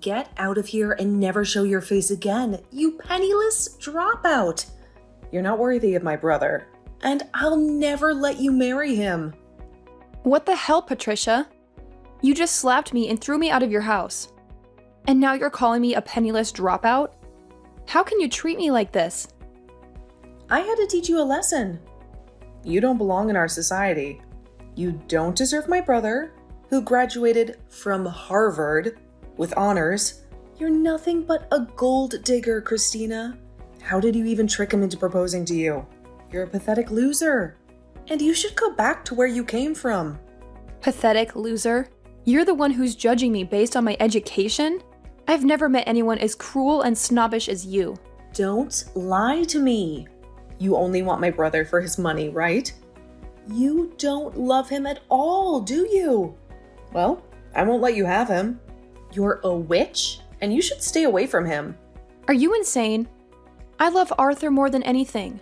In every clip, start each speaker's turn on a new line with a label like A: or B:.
A: get out of here and never show your face again, you penniless dropout. You're not worthy of my brother, and I'll never let you marry him.
B: What the hell, Patricia? You just slapped me and threw me out of your house. And now you're calling me a penniless dropout? How can you treat me like this?
A: I had to teach you a lesson. You don't belong in our society. You don't deserve my brother, who graduated from Harvard with honors. You're nothing but a gold digger, Christina. How did you even trick him into proposing to you? You're a pathetic loser. And you should go back to where you came from.
B: Pathetic loser? You're the one who's judging me based on my education? I've never met anyone as cruel and snobbish as you.
A: Don't lie to me. You only want my brother for his money, right? You don't love him at all, do you? Well, I won't let you have him. You're a witch, and you should stay away from him.
B: Are you insane? I love Arthur more than anything.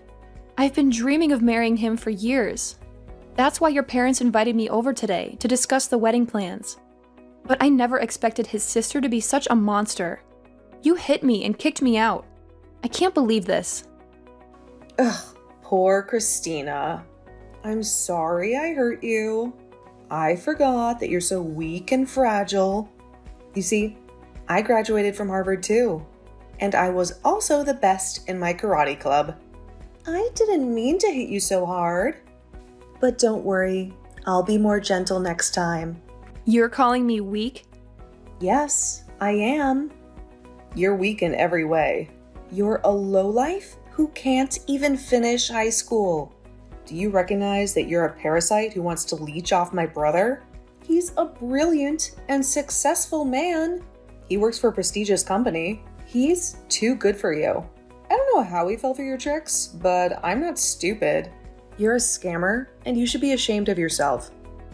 B: I've been dreaming of marrying him for years. That's why your parents invited me over today to discuss the wedding plans. But I never expected his sister to be such a monster. You hit me and kicked me out. I can't believe this.
A: Ugh, poor Christina. I'm sorry I hurt you. I forgot that you're so weak and fragile. You see, I graduated from Harvard too, and I was also the best in my karate club. I didn't mean to hit you so hard. But don't worry, I'll be more gentle next time.
B: You're calling me weak?
A: Yes, I am. You're weak in every way. You're a lowlife who can't even finish high school. Do you recognize that you're a parasite who wants to leech off my brother? He's a brilliant and successful man. He works for a prestigious company. He's too good for you. I don't know how he fell for your tricks, but I'm not stupid. You're a scammer, and you should be ashamed of yourself.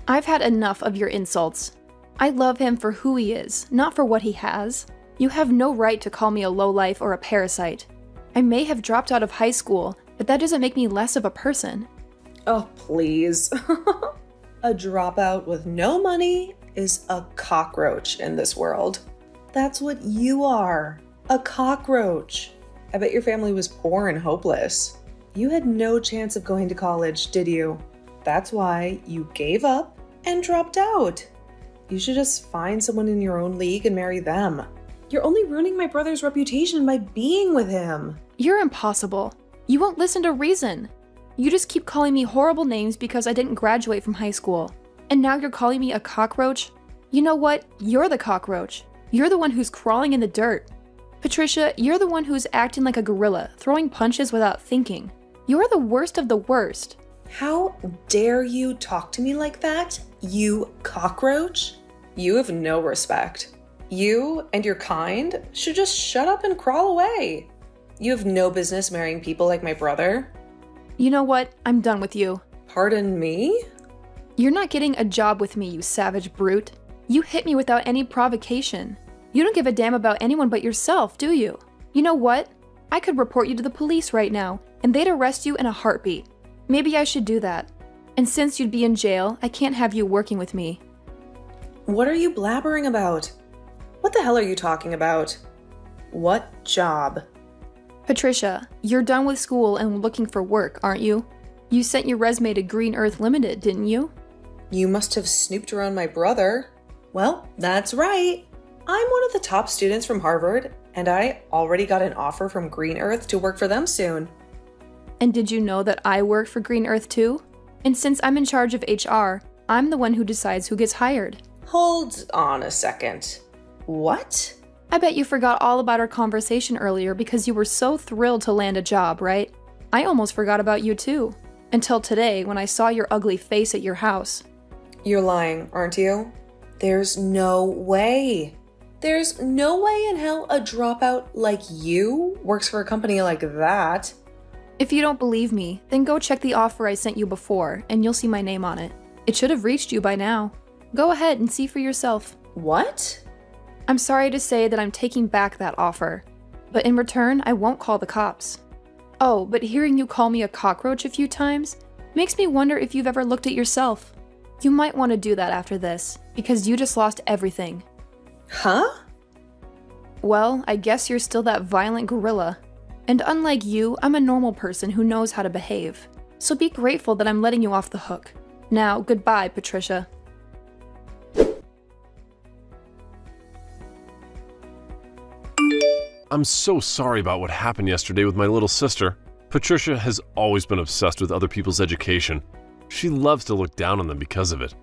B: I've had enough of your insults. I love him for who he is, not for what he has. You have no right to call me a lowlife or a parasite. I may have dropped out of high school, but that doesn't make me less of a person.
A: Oh, please. A dropout with no money is a cockroach in this world. That's what you are, a cockroach. I bet your family was poor and hopeless. You had no chance of going to college, did you? That's why you gave up and dropped out. You should just find someone in your own league and marry them. You're only ruining my brother's reputation by being with him.
B: You're impossible. You won't listen to reason. You just keep calling me horrible names because I didn't graduate from high school. And now you're calling me a cockroach? You know what? You're the cockroach. You're the one who's crawling in the dirt. Patricia, you're the one who's acting like a gorilla, throwing punches without thinking. You're the worst of the worst.
A: How dare you talk to me like that, you cockroach? You have no respect. You and your kind should just shut up and crawl away. You have no business marrying people like my brother.
B: You know what? I'm done with you.
A: Pardon me?
B: You're not getting a job with me, you savage brute. You hit me without any provocation. You don't give a damn about anyone but yourself, do you? You know what? I could report you to the police right now, and they'd arrest you in a heartbeat. Maybe I should do that. And since you'd be in jail, I can't have you working with me.
A: What are you blabbering about? What the hell are you talking about? What job?
B: Patricia, you're done with school and looking for work, aren't you? You sent your resume to Green Earth Limited, didn't you?
A: You must have snooped around my brother. Well, that's right. I'm one of the top students from Harvard, and I already got an offer from Green Earth to work for them soon.
B: And did you know that I work for Green Earth too? And since I'm in charge of HR, I'm the one who decides who gets hired.
A: Hold on a second. What?
B: I bet you forgot all about our conversation earlier because you were so thrilled to land a job, right? I almost forgot about you too. Until today when I saw your ugly face at your house.
A: You're lying, aren't you? There's no way. There's no way in hell a dropout like you works for a company like that.
B: If you don't believe me, then go check the offer I sent you before and you'll see my name on it. It should have reached you by now. Go ahead and see for yourself.
A: What?
B: I'm sorry to say that I'm taking back that offer, but in return, I won't call the cops. Oh, but hearing you call me a cockroach a few times makes me wonder if you've ever looked at yourself. You might want to do that after this, because you just lost everything.
A: Huh?
B: Well, I guess you're still that violent gorilla. And unlike you, I'm a normal person who knows how to behave. So be grateful that I'm letting you off the hook. Now, goodbye, Patricia.
C: I'm so sorry about what happened yesterday with my little sister. Patricia has always been obsessed with other people's education. She loves to look down on them because of it.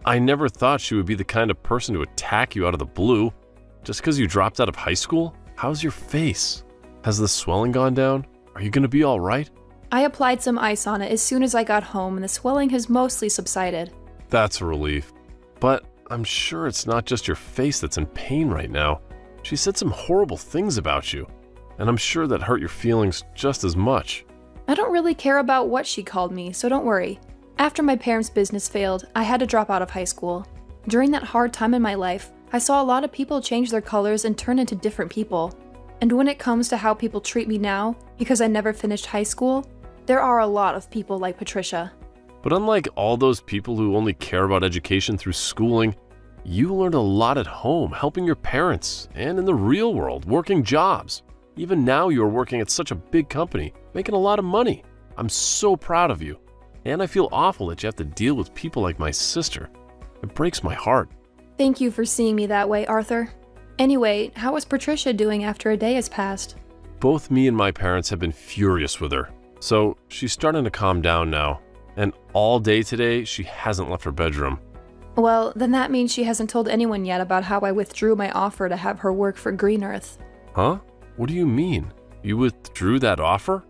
C: I never thought she would be the kind of person to attack you out of the blue. Just because you dropped out of high school? How's your face? Has the swelling gone down? Are you going to be all right?
B: I applied some ice on it as soon as I got home and the swelling has mostly subsided.
C: That's a relief. But I'm sure it's not just your face that's in pain right now. She said some horrible things about you, and I'm sure that hurt your feelings just as much.
B: I don't really care about what she called me, so don't worry. After my parents' business failed, I had to drop out of high school. During that hard time in my life, I saw a lot of people change their colors and turn into different people. And when it comes to how people treat me now, because I never finished high school, there are a lot of people like Patricia.
C: But unlike all those people who only care about education through schooling, you learned a lot at home, helping your parents, and in the real world, working jobs. Even now you are working at such a big company, making a lot of money. I'm so proud of you. And I feel awful that you have to deal with people like my sister. It breaks my heart.
B: Thank you for seeing me that way, Arthur. Anyway, how is Patricia doing after a day has passed?
C: Both me and my parents have been furious with her. So she's starting to calm down now. And all day today, she hasn't left her bedroom.
B: Well, then that means she hasn't told anyone yet about how I withdrew my offer to have her work for Green Earth.
C: Huh? What do you mean? You withdrew that offer?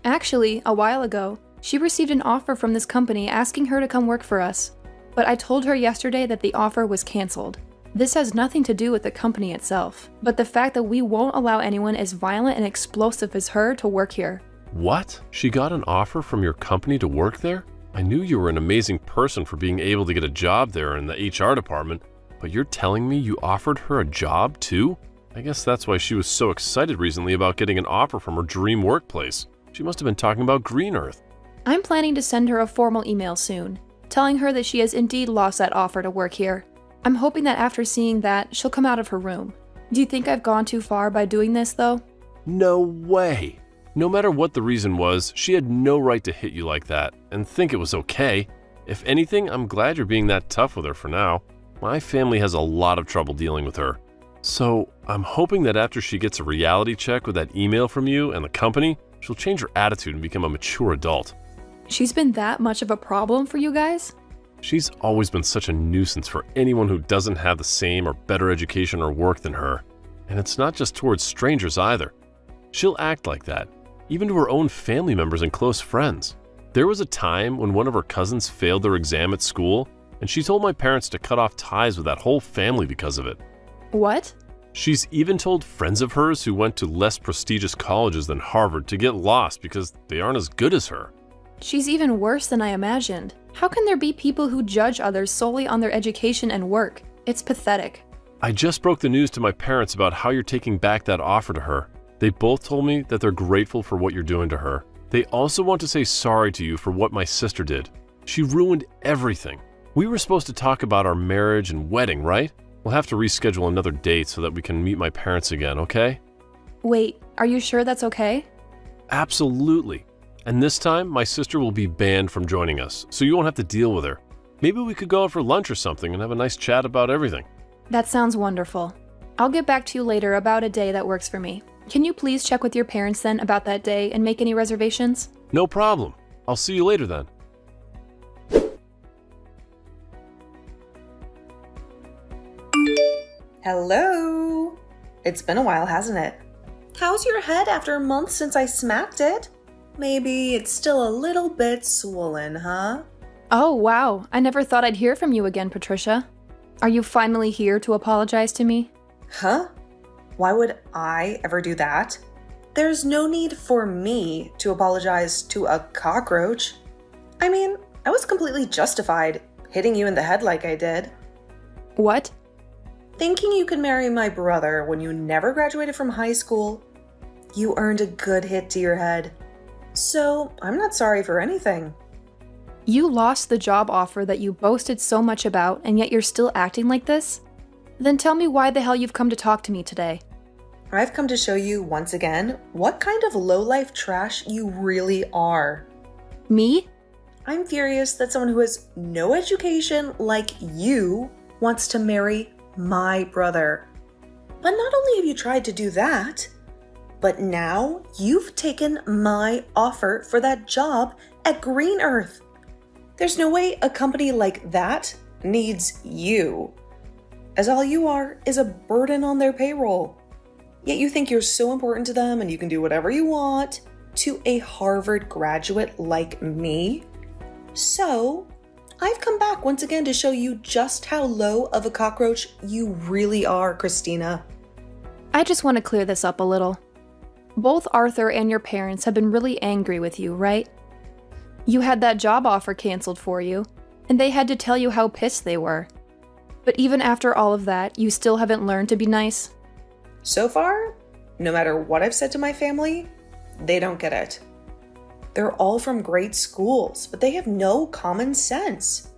B: Actually, a while ago, she received an offer from this company asking her to come work for us. But I told her yesterday that the offer was canceled. This has nothing to do with the company itself, but the fact that we won't allow anyone as violent and explosive as her to work here.
C: What? She got an offer from your company to work there? I knew you were an amazing person for being able to get a job there in the HR department, but you're telling me you offered her a job too? I guess that's why she was so excited recently about getting an offer from her dream workplace. She must have been talking about Green Earth.
B: I'm planning to send her a formal email soon, telling her that she has indeed lost that offer to work here. I'm hoping that after seeing that, she'll come out of her room. Do you think I've gone too far by doing this, though?
C: No way! No matter what the reason was, she had no right to hit you like that and think it was okay. If anything, I'm glad you're being that tough with her for now. My family has a lot of trouble dealing with her. So, I'm hoping that after she gets a reality check with that email from you and the company, she'll change her attitude and become a mature adult.
B: She's been that much of a problem for you guys?
C: She's always been such a nuisance for anyone who doesn't have the same or better education or work than her. And it's not just towards strangers either. She'll act like that, even to her own family members and close friends. There was a time when one of her cousins failed their exam at school, and she told my parents to cut off ties with that whole family because of it.
B: What?
C: She's even told friends of hers who went to less prestigious colleges than Harvard to get lost because they aren't as good as her.
B: She's even worse than I imagined. How can there be people who judge others solely on their education and work? It's pathetic.
C: I just broke the news to my parents about how you're taking back that offer to her. They both told me that they're grateful for what you're doing to her. They also want to say sorry to you for what my sister did. She ruined everything. We were supposed to talk about our marriage and wedding, right? We'll have to reschedule another date so that we can meet my parents again, okay?
B: Wait, are you sure that's okay?
C: Absolutely. And this time, my sister will be banned from joining us, so you won't have to deal with her. Maybe we could go out for lunch or something and have a nice chat about everything.
B: That sounds wonderful. I'll get back to you later about a day that works for me. Can you please check with your parents then about that day and make any reservations?
C: No problem. I'll see you later then.
A: Hello? It's been a while, hasn't it? How's your head after a month since I smacked it? Maybe it's still a little bit swollen, huh?
B: Oh, wow. I never thought I'd hear from you again, Patricia. Are you finally here to apologize to me?
A: Huh? Why would I ever do that? There's no need for me to apologize to a cockroach. I mean, I was completely justified hitting you in the head like I did.
B: What?
A: Thinking you could marry my brother when you never graduated from high school, you earned a good hit to your head. So, I'm not sorry for anything.
B: You lost the job offer that you boasted so much about, and yet you're still acting like this? Then tell me why the hell you've come to talk to me today.
A: I've come to show you once again what kind of low-life trash you really are.
B: Me?
A: I'm furious that someone who has no education like you wants to marry my brother. But not only have you tried to do that, but now you've taken my offer for that job at Green Earth. There's no way a company like that needs you, as all you are is a burden on their payroll. Yet you think you're so important to them and you can do whatever you want to a Harvard graduate like me. So, I've come back once again to show you just how low of a cockroach you really are, Christina.
B: I just want to clear this up a little. Both Arthur and your parents have been really angry with you, right? You had that job offer canceled for you, and they had to tell you how pissed they were. But even after all of that, you still haven't learned to be nice?
A: So far, no matter what I've said to my family, they don't get it. They're all from great schools, but they have no common sense.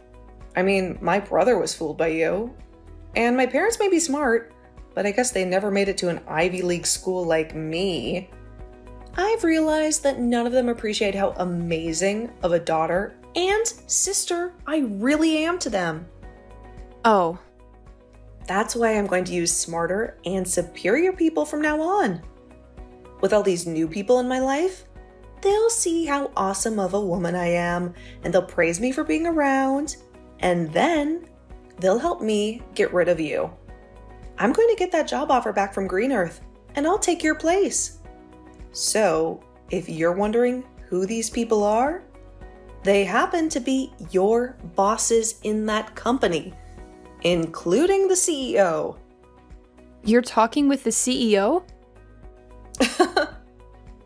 A: I mean, my brother was fooled by you. And my parents may be smart, but I guess they never made it to an Ivy League school like me. I've realized that none of them appreciate how amazing of a daughter and sister I really am to them.
B: Oh.
A: That's why I'm going to use smarter and superior people from now on. With all these new people in my life, they'll see how awesome of a woman I am, and they'll praise me for being around, and then they'll help me get rid of you. I'm going to get that job offer back from Green Earth, and I'll take your place. So, if you're wondering who these people are, they happen to be your bosses in that company, including the CEO.
B: You're talking with the CEO?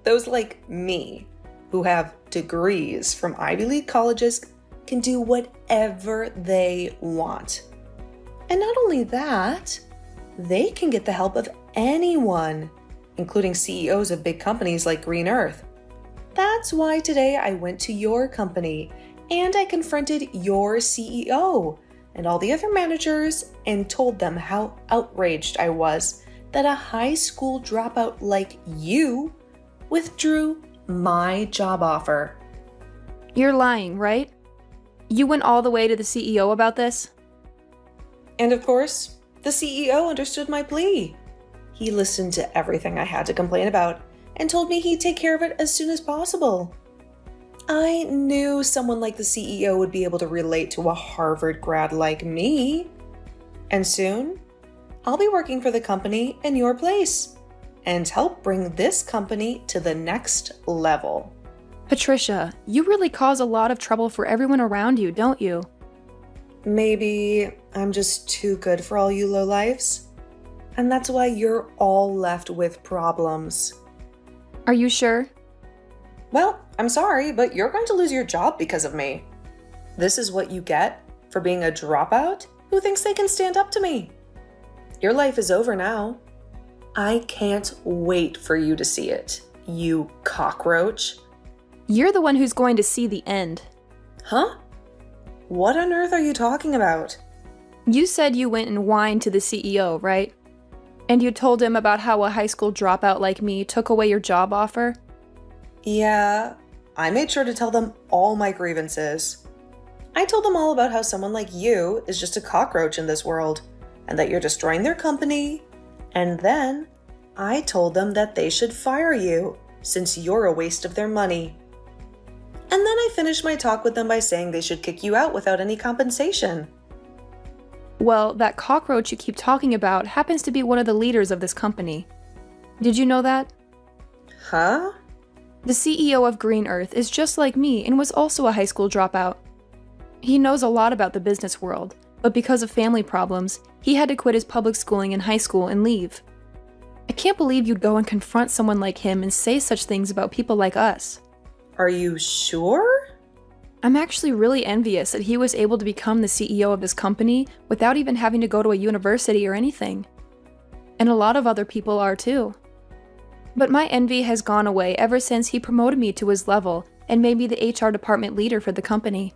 A: Those like me, who have degrees from Ivy League colleges, can do whatever they want. And not only that, they can get the help of anyone, including CEOs of big companies like Green Earth. That's why today I went to your company and I confronted your CEO and all the other managers and told them how outraged I was that a high school dropout like you withdrew my job offer.
B: You're lying, right? You went all the way to the CEO about this?
A: And of course, the CEO understood my plea. He listened to everything I had to complain about and told me he'd take care of it as soon as possible. I knew someone like the CEO would be able to relate to a Harvard grad like me. And soon, I'll be working for the company in your place and help bring this company to the next level.
B: Patricia, you really cause a lot of trouble for everyone around you, don't you?
A: Maybe I'm just too good for all you lowlifes, and that's why you're all left with problems.
B: Are you sure?
A: Well, I'm sorry, but you're going to lose your job because of me. This is what you get for being a dropout who thinks they can stand up to me. Your life is over now. I can't wait for you to see it, you cockroach.
B: You're the one who's going to see the end.
A: Huh? What on earth are you talking about?
B: You said you went and whined to the CEO, right? And you told him about how a high school dropout like me took away your job offer?
A: Yeah, I made sure to tell them all my grievances. I told them all about how someone like you is just a cockroach in this world, and that you're destroying their company. And then I told them that they should fire you, since you're a waste of their money. And then I finished my talk with them by saying they should kick you out without any compensation.
B: Well, that cockroach you keep talking about happens to be one of the leaders of this company. Did you know that?
A: Huh?
B: The CEO of Green Earth is just like me and was also a high school dropout. He knows a lot about the business world, but because of family problems, he had to quit his public schooling in high school and leave. I can't believe you'd go and confront someone like him and say such things about people like us.
A: Are you sure?
B: I'm actually really envious that he was able to become the CEO of this company without even having to go to a university or anything. And a lot of other people are too. But my envy has gone away ever since he promoted me to his level and made me the HR department leader for the company.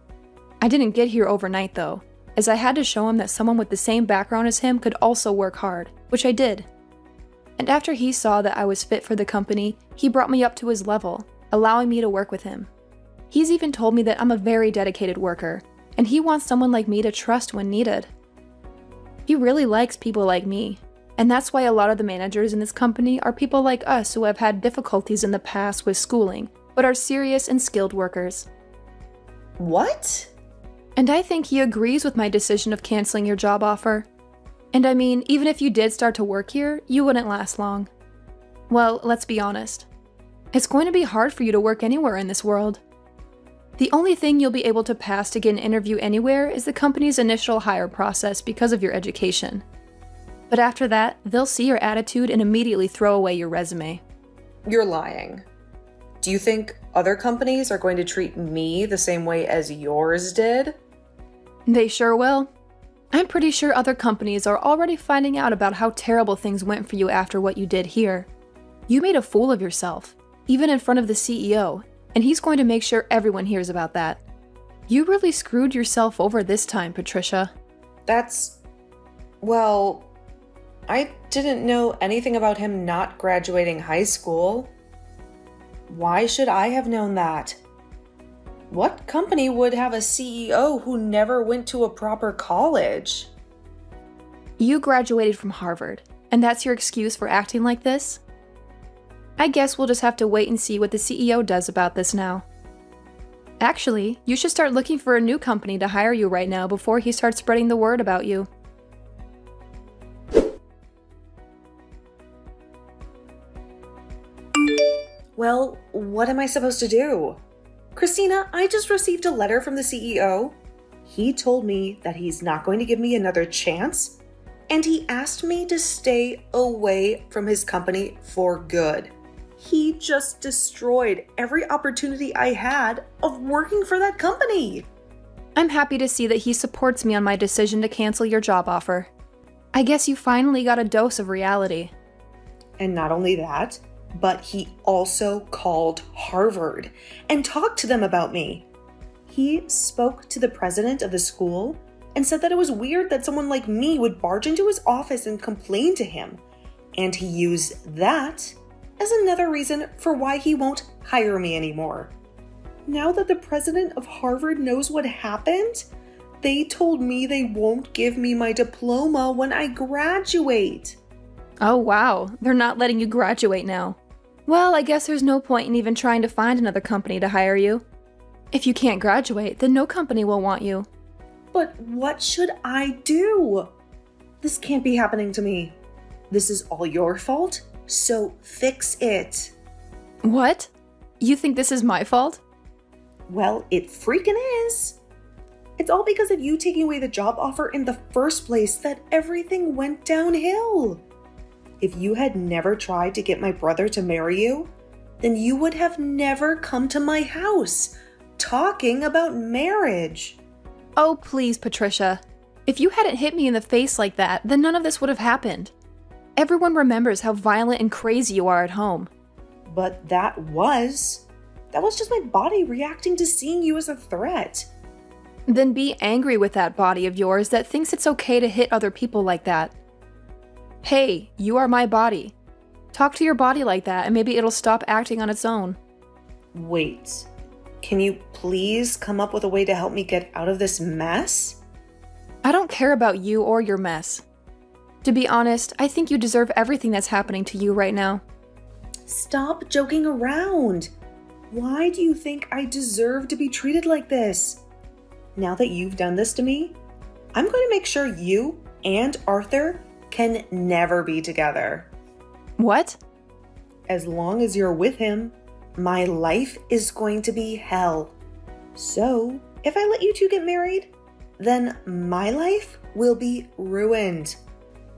B: I didn't get here overnight though, as I had to show him that someone with the same background as him could also work hard, which I did. And after he saw that I was fit for the company, he brought me up to his level, allowing me to work with him. He's even told me that I'm a very dedicated worker, and he wants someone like me to trust when needed. He really likes people like me, and that's why a lot of the managers in this company are people like us who have had difficulties in the past with schooling, but are serious and skilled workers.
A: What?
B: And I think he agrees with my decision of canceling your job offer. And I mean, even if you did start to work here, you wouldn't last long. Well, let's be honest. It's going to be hard for you to work anywhere in this world. The only thing you'll be able to pass to get an interview anywhere is the company's initial hire process because of your education. But after that, they'll see your attitude and immediately throw away your resume.
A: You're lying. Do you think other companies are going to treat me the same way as yours did?
B: They sure will. I'm pretty sure other companies are already finding out about how terrible things went for you after what you did here. You made a fool of yourself, even in front of the CEO, and he's going to make sure everyone hears about that. You really screwed yourself over this time, Patricia.
A: Well, I didn't know anything about him not graduating high school. Why should I have known that? What company would have a CEO who never went to a proper college?
B: You graduated from Harvard, and that's your excuse for acting like this? I guess we'll just have to wait and see what the CEO does about this now. Actually, you should start looking for a new company to hire you right now before he starts spreading the word about you.
A: Well, what am I supposed to do? Christina, I just received a letter from the CEO. He told me that he's not going to give me another chance, and he asked me to stay away from his company for good. He just destroyed every opportunity I had of working for that company.
B: I'm happy to see that he supports me on my decision to cancel your job offer. I guess you finally got a dose of reality.
A: And not only that, but he also called Harvard and talked to them about me. He spoke to the president of the school and said that it was weird that someone like me would barge into his office and complain to him. And he used that as another reason for why he won't hire me anymore. Now that the president of Harvard knows what happened, they told me they won't give me my diploma when I graduate.
B: Oh wow, they're not letting you graduate now. Well, I guess there's no point in even trying to find another company to hire you. If you can't graduate, then no company will want you.
A: But what should I do? This can't be happening to me. This is all your fault, so fix it.
B: What? You think this is my fault?
A: Well, it freaking is. It's all because of you taking away the job offer in the first place that everything went downhill. If you had never tried to get my brother to marry you, then you would have never come to my house talking about marriage.
B: Oh, please, Patricia. If you hadn't hit me in the face like that, then none of this would have happened. Everyone remembers how violent and crazy you are at home.
A: But that was just my body reacting to seeing you as a threat.
B: Then be angry with that body of yours that thinks it's okay to hit other people like that. Hey, you are my body. Talk to your body like that and maybe it'll stop acting on its own.
A: Wait, can you please come up with a way to help me get out of this mess?
B: I don't care about you or your mess. To be honest, I think you deserve everything that's happening to you right now.
A: Stop joking around. Why do you think I deserve to be treated like this? Now that you've done this to me, I'm going to make sure you and Arthur can never be together.
B: What?
A: As long as you're with him, my life is going to be hell. So, if I let you two get married, then my life will be ruined.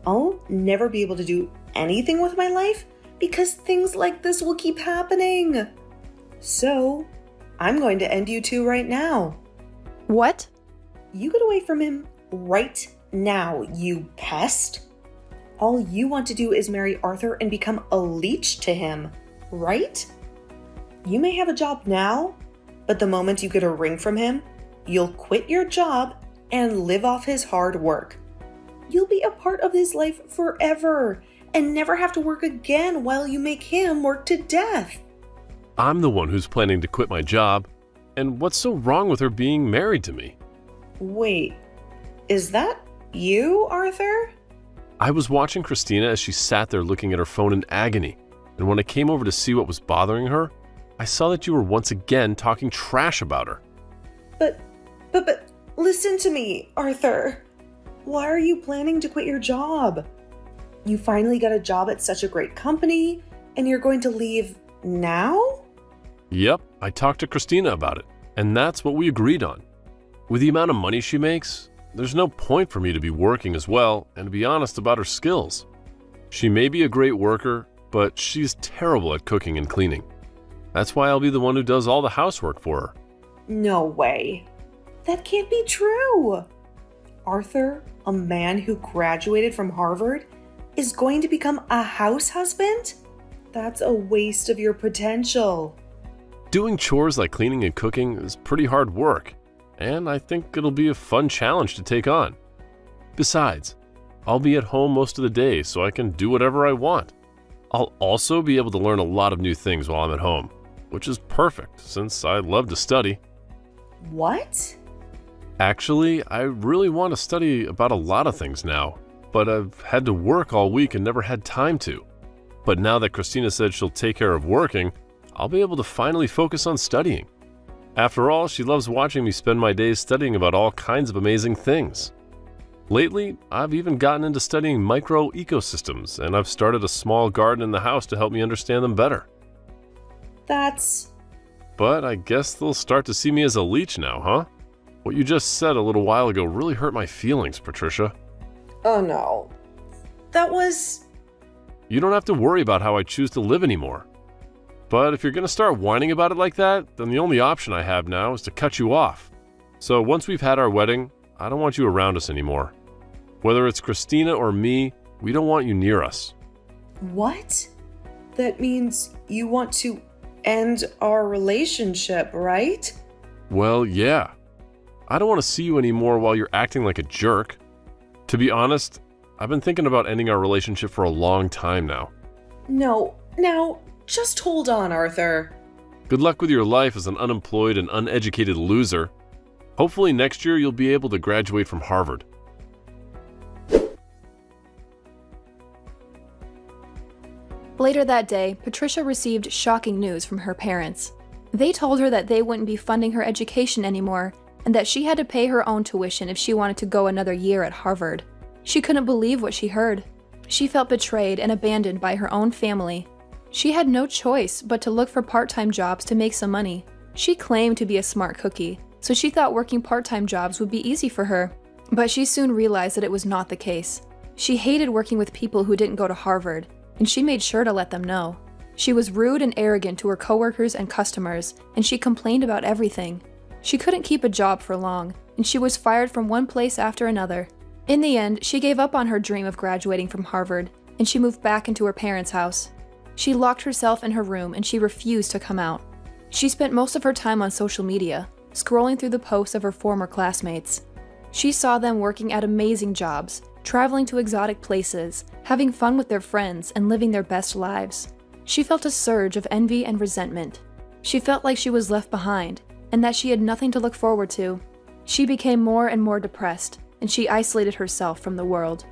A: I'll never be able to do anything with my life because things like this will keep happening. So, I'm going to end you two right now.
B: What?
A: You get away from him right now, you pest. All you want to do is marry Arthur and become a leech to him, right? You may have a job now, but the moment you get a ring from him, you'll quit your job and live off his hard work. You'll be a part of his life forever, and never have to work again while you make him work to death.
C: I'm the one who's planning to quit my job, and what's so wrong with her being married to me?
A: Wait, is that you, Arthur?
C: I was watching Christina as she sat there looking at her phone in agony, and when I came over to see what was bothering her, I saw that you were once again talking trash about her.
A: But, listen to me, Arthur. Why are you planning to quit your job? You finally got a job at such a great company, and you're going to leave now?
C: Yep, I talked to Christina about it, and that's what we agreed on. With the amount of money she makes, there's no point for me to be working as well and to be honest about her skills. She may be a great worker, but she's terrible at cooking and cleaning. That's why I'll be the one who does all the housework for her.
A: No way. That can't be true. Arthur, a man who graduated from Harvard, is going to become a house husband? That's a waste of your potential.
C: Doing chores like cleaning and cooking is pretty hard work, and I think it'll be a fun challenge to take on. Besides, I'll be at home most of the day so I can do whatever I want. I'll also be able to learn a lot of new things while I'm at home, which is perfect since I love to study.
A: What?
C: Actually, I really want to study about a lot of things now, but I've had to work all week and never had time to. But now that Christina said she'll take care of working, I'll be able to finally focus on studying. After all, she loves watching me spend my days studying about all kinds of amazing things. Lately, I've even gotten into studying micro-ecosystems, and I've started a small garden in the house to help me understand them better. But I guess they'll start to see me as a leech now, huh? What you just said a little while ago really hurt my feelings, Patricia.
A: Oh no. That was...
C: You don't have to worry about how I choose to live anymore. But if you're going to start whining about it like that, then the only option I have now is to cut you off. So once we've had our wedding, I don't want you around us anymore. Whether it's Christina or me, we don't want you near us.
A: What? That means you want to end our relationship, right?
C: Well, yeah. I don't want to see you anymore while you're acting like a jerk. To be honest, I've been thinking about ending our relationship for a long time now.
A: No, now, just hold on, Arthur.
C: Good luck with your life as an unemployed and uneducated loser. Hopefully next year you'll be able to graduate from Harvard.
B: Later that day, Patricia received shocking news from her parents. They told her that they wouldn't be funding her education anymore, and that she had to pay her own tuition if she wanted to go another year at Harvard. She couldn't believe what she heard. She felt betrayed and abandoned by her own family. She had no choice but to look for part-time jobs to make some money. She claimed to be a smart cookie, so she thought working part-time jobs would be easy for her. But she soon realized that it was not the case. She hated working with people who didn't go to Harvard, and she made sure to let them know. She was rude and arrogant to her coworkers and customers, and she complained about everything. She couldn't keep a job for long, and she was fired from one place after another. In the end, she gave up on her dream of graduating from Harvard, and she moved back into her parents' house. She locked herself in her room and she refused to come out. She spent most of her time on social media, scrolling through the posts of her former classmates. She saw them working at amazing jobs, traveling to exotic places, having fun with their friends, and living their best lives. She felt a surge of envy and resentment. She felt like she was left behind, and that she had nothing to look forward to. She became more and more depressed, and she isolated herself from the world.